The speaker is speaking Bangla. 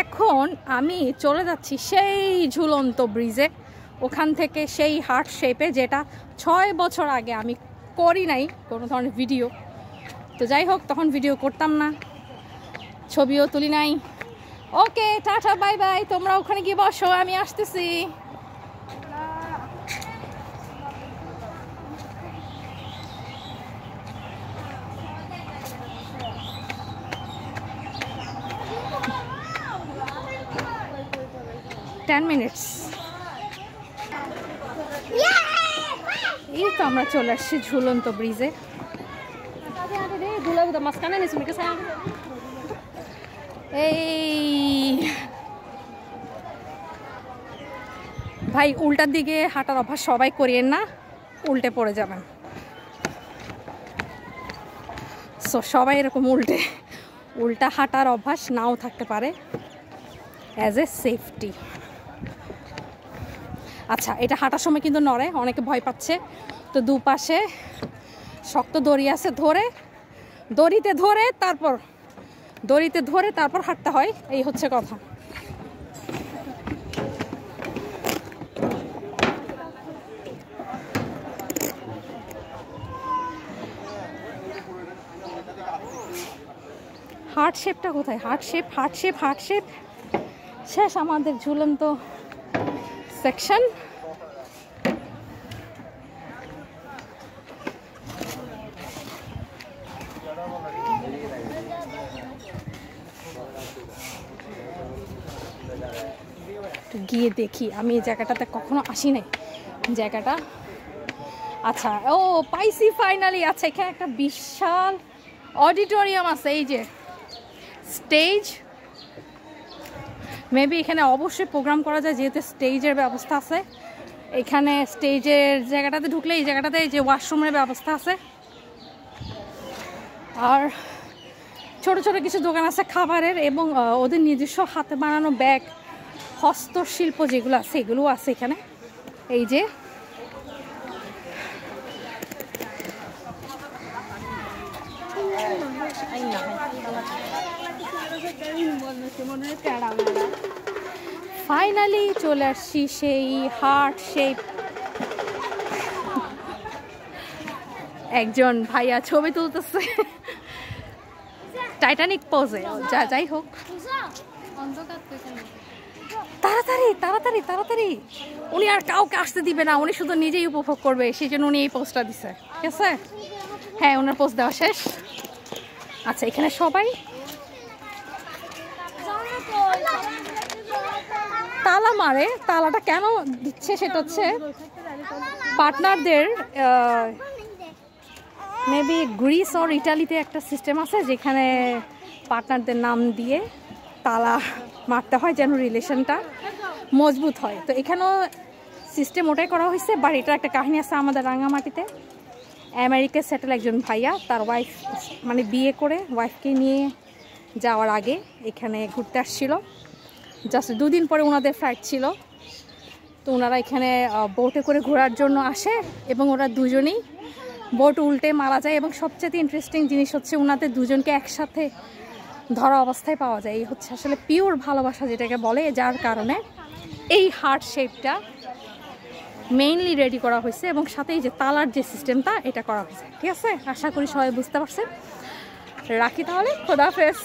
এখন আমি চলে যাচ্ছি সেই ঝুলন্ত ব্রিজে, ওখান থেকে সেই হার্ট শেপে, যেটা 6 বছর আগে আমি করি নাই কোনো ধরনের ভিডিও। তো যাই হোক, তখন ভিডিও করতাম না, ছবিও তুলি নাই। ওকে, টাটা, বাই বাই, তোমরা ওখানে গিয়ে বসো, আমি আসতেছি। 10 minutes। এই তো আমরা চলে আসছি ঝুলন্ত ব্রিজে। এই ভাই, উল্টার দিকে হাঁটার অভ্যাস সবাই করিয়েন না, উল্টে পড়ে যাবেন। সো সবাই এরকম উল্টা হাঁটার অভ্যাস নাও থাকতে পারে, অ্যাজ এ সেফটি। আচ্ছা, এটা হাঁটার সময় কিন্তু নড়ে, অনেকে ভয় পাচ্ছে। তো দুপাশে শক্ত দড়ি আছে, দড়িতে ধরে তারপর হাঁটতে হয়, এই হচ্ছে কথা। হার্ট শেপটা কোথায়? হার্ট শেপ শেষ আমাদের ঝুলন্ত সেকশন। গিয়ে দেখি, আমি এই জায়গাটাতে কখনো আসি নাই জায়গাটা। আচ্ছা, ও পাইছি ফাইনালি। আচ্ছা, এখানে একটা বিশাল অডিটোরিয়াম আছে, এই যে স্টেজ। মেবি এখানে অবশ্যই প্রোগ্রাম করা যায়, যেহেতু স্টেজের ব্যবস্থা আছে। এখানে স্টেজের জায়গাটাতে ঢুকলে এই জায়গাটাতে যে ওয়াশরুমের ব্যবস্থা আছে, আর ছোট ছোট কিছু দোকান আছে খাবারের, এবং ওদের নিজস্ব হাতে বানানো ব্যাগ, হস্তশিল্প যেগুলো আছে এগুলোও আছে এখানে। এই যে ফাইনালি চলে আসছি সেই হার্ট শেপ। একজন ভাইয়া ছবি তুলতেছে টাইটানিক পোজে। যাই হোক, তাড়াতাড়ি উনি আর কাউকে আসতে দিবে না, উনি শুধু নিজেই উপভোগ করবে, সেই জন্য উনি এই পোস্টটা দিছে। ঠিক আছে, হ্যাঁ, ওনার পোস্ট দেওয়া শেষ। আচ্ছা, এখানে সবাই তালা মারে। তালাটা কেন দিচ্ছে সেটা হচ্ছে পার্টনারদের, মেবি গ্রিস অর ইটালিতে একটা সিস্টেম আছে যেখানে পার্টনারদের নাম দিয়ে তালা মারতে হয় যেন রিলেশনটা মজবুত হয়। তো এখানেও সিস্টেম ওটাই করা হয়েছে। বাট এটা একটা কাহিনী আছে আমাদের রাঙামাটিতে। আমেরিকায় সেটেল একজন ভাইয়া, তার ওয়াইফ মানে বিয়ে করে ওয়াইফকে নিয়ে যাওয়ার আগে এখানে ঘুরতে আসছিল। জাস্ট 2 দিন পরে ওনাদের ফ্লাইট ছিল। তো ওনারা এখানে বোটে করে ঘোরার জন্য আসে, এবং ওরা দুজনেই বোট উল্টে মারা যায়। এবং সবচেয়ে ইন্টারেস্টিং জিনিস হচ্ছে ওনাদের দুজনকে একসাথে ধরা অবস্থায় পাওয়া যায়। এই হচ্ছে আসলে পিওর ভালোবাসা যেটাকে বলে, যার কারণে এই হার্ট শেপটা মেইনলি রেডি করা হয়েছে, এবং সাথে এই যে তালার যে সিস্টেমটা এটা করা হয়েছে। ঠিক আছে, আশা করি সবাই বুঝতে পারছেন। রাখি তাহলে, খোদাহাফেজ।